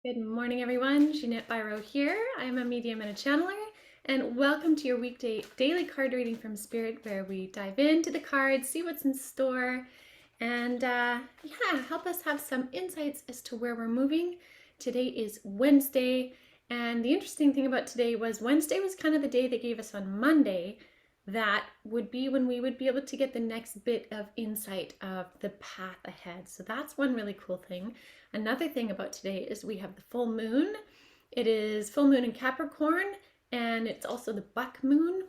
Good morning, everyone. Jeanette Biro here. I'm a medium and a channeler, and welcome to your weekday daily card reading from Spirit, where we dive into the cards, see what's in store, and help us have some insights as to where we're moving. Today is Wednesday, and the interesting thing about today was Wednesday was kind of the day they gave us on Monday. That would be when we would be able to get the next bit of insight of the path ahead. So that's one really cool thing. Another thing about today is we have the full moon. It is full moon in Capricorn, and it's also the buck moon.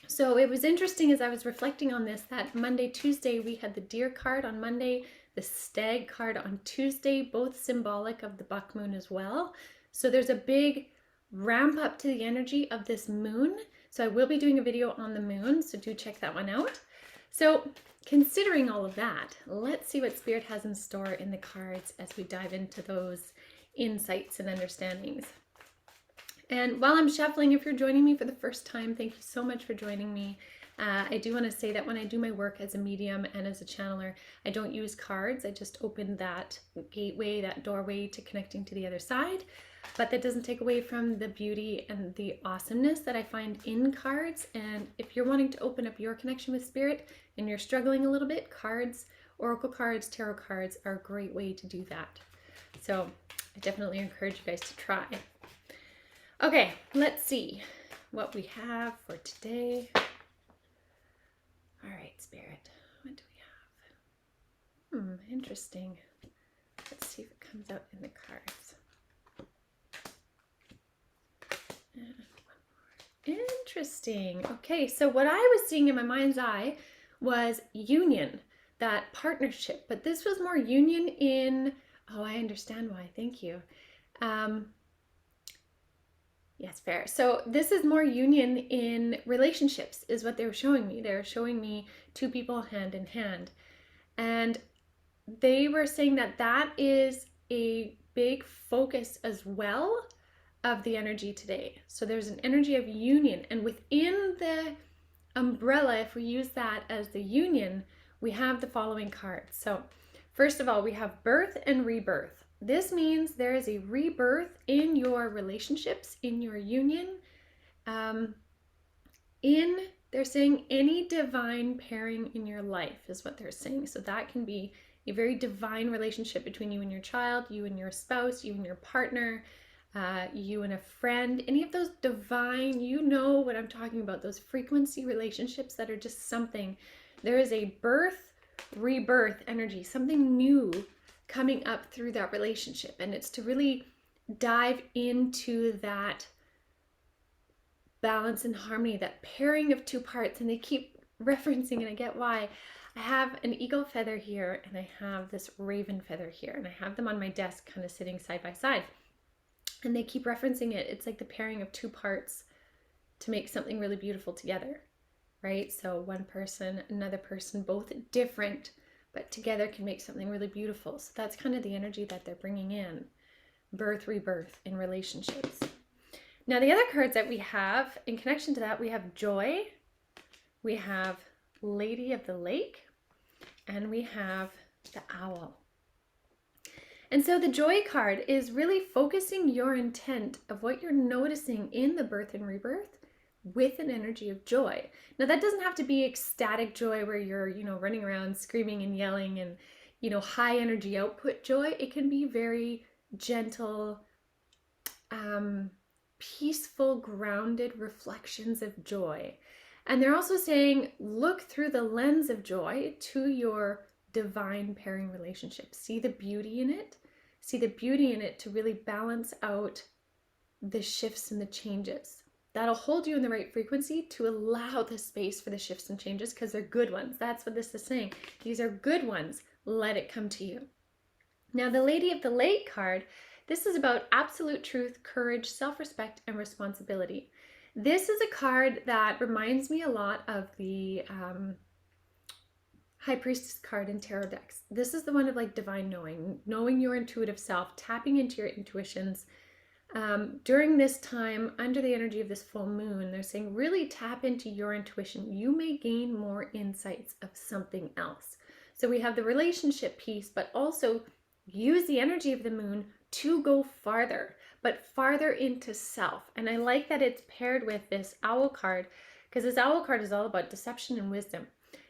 So it was interesting as I was reflecting on this that Monday, Tuesday, we had the deer card on Monday, the stag card on Tuesday, both symbolic of the buck moon as well. So there's a big ramp up to the energy of this moon. So I will be doing a video on the moon, so do check that one out. So considering all of that, let's see what Spirit has in store in the cards as we dive into those insights and understandings. And while I'm shuffling, if you're joining me for the first time, thank you so much for joining me. I do want to say that when I do my work as a medium and as a channeler, I don't use cards. I just open that gateway, that doorway to connecting to the other side. But that doesn't take away from the beauty and the awesomeness that I find in cards. And if you're wanting to open up your connection with Spirit and you're struggling a little bit, cards, oracle cards, tarot cards are a great way to do that. So I definitely encourage you guys to try. Okay, let's see what we have for today. All right, Spirit, what do we have? Interesting. Let's see if it comes out in the cards. Interesting. Okay, so what I was seeing in my mind's eye was union, that partnership, but this was more union in, oh, I understand why, thank you. Yes, fair. So this is more union in relationships is what they were showing me. They were showing me two people hand in hand. And they were saying that that is a big focus as well of the energy today. So there's an energy of union. And within the umbrella, if we use that as the union, we have the following cards. So first of all, we have birth and rebirth. This means there is a rebirth in your relationships, in your union, they're saying any divine pairing in your life is what they're saying. So that can be a very divine relationship between you and your child, you and your spouse, you and your partner, you and a friend, any of those divine, you know what I'm talking about, those frequency relationships that are just something. There is a birth, rebirth energy, something new coming up through that relationship, and it's to really dive into that balance and harmony, that pairing of two parts. And they keep referencing, and I get why. I have an eagle feather here and I have this raven feather here, and I have them on my desk kind of sitting side by side, and they keep referencing it. It's like the pairing of two parts to make something really beautiful together, right? So one person, another person, both different, but together can make something really beautiful. So that's kind of the energy that they're bringing in. Birth, rebirth in relationships. Now the other cards that we have in connection to that, we have joy, we have Lady of the Lake, and we have the owl. And so the joy card is really focusing your intent of what you're noticing in the birth and rebirth with an energy of joy. Now that doesn't have to be ecstatic joy where you're, running around screaming and yelling and, high energy output joy. It can be very gentle, peaceful, grounded reflections of joy. And they're also saying, look through the lens of joy to your divine pairing relationship. See the beauty in it. See the beauty in it to really balance out the shifts and the changes. That'll hold you in the right frequency to allow the space for the shifts and changes, because they're good ones. That's what this is saying. These are good ones. Let it come to you. Now, the Lady of the Lake card, this is about absolute truth, courage, self-respect, and responsibility. This is a card that reminds me a lot of the High Priestess card in tarot decks. This is the one of like divine knowing your intuitive self, tapping into your intuitions. During this time, under the energy of this full moon, they're saying really tap into your intuition. You may gain more insights of something else. So we have the relationship piece, but also use the energy of the moon to go farther, but farther into self. And I like that it's paired with this owl card, because this owl card is all about deception and wisdom.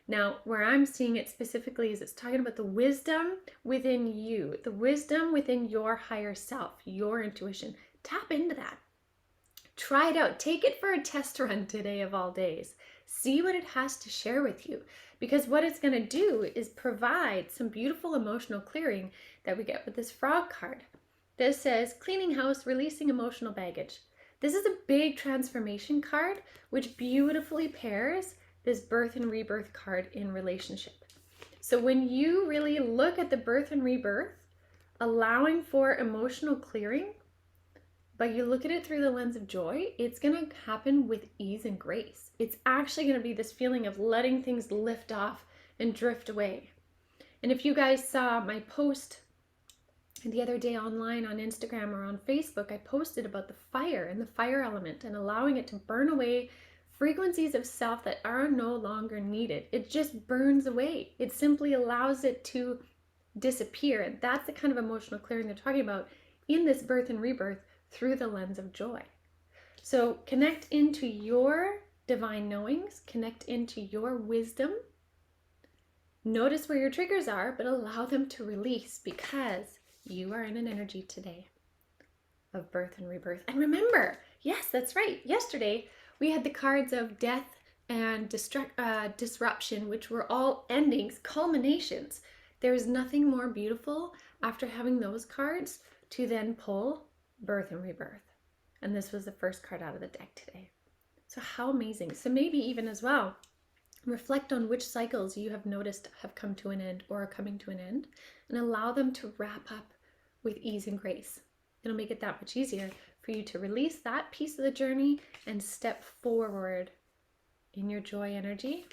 Now, where I'm seeing it specifically is it's talking about the wisdom within you, the wisdom within your higher self, your intuition. Tap into that. Try it out. Take it for a test run today of all days. See what it has to share with you, because what it's going to do is provide some beautiful emotional clearing that we get with this frog card. This says cleaning house, releasing emotional baggage. This is a big transformation card, which beautifully pairs this birth and rebirth card in relationship. So when you really look at the birth and rebirth, allowing for emotional clearing, but you look at it through the lens of joy, it's going to happen with ease and grace. It's actually going to be this feeling of letting things lift off and drift away. And if you guys saw my post the other day online on Instagram or on Facebook, I posted about the fire and the fire element and allowing it to burn away frequencies of self that are no longer needed. It just burns away. It simply allows it to disappear. And that's the kind of emotional clearing they're talking about in this birth and rebirth through the lens of joy. So connect into your divine knowings, connect into your wisdom. Notice where your triggers are, but allow them to release, because you are in an energy today of birth and rebirth. And remember, yes, that's right. Yesterday, we had the cards of death and disruption, which were all endings, culminations. There is nothing more beautiful after having those cards to then pull birth and rebirth. And this was the first card out of the deck today. So how amazing. So maybe even as well, reflect on which cycles you have noticed have come to an end or are coming to an end, and allow them to wrap up with ease and grace. It'll make it that much easier for you to release that piece of the journey and step forward in your joy energy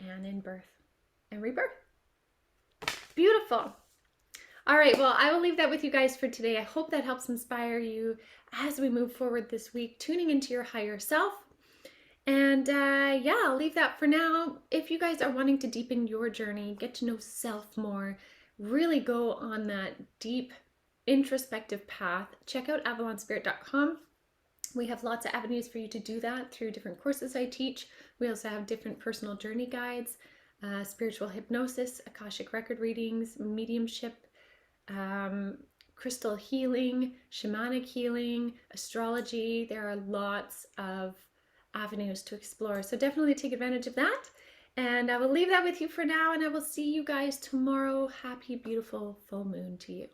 and in birth and rebirth. Beautiful. All right, well, I will leave that with you guys for today. I hope that helps inspire you as we move forward this week, tuning into your higher self. And yeah, I'll leave that for now. If you guys are wanting to deepen your journey, get to know self more, really go on that deep introspective path, check out avalonspirit.com. We have lots of avenues for you to do that through different courses I teach. We also have different personal journey guides, spiritual hypnosis, Akashic record readings, mediumship, crystal healing, shamanic healing, astrology. There are lots of avenues to explore. So definitely take advantage of that. And I will leave that with you for now, and I will see you guys tomorrow. Happy, beautiful full moon to you.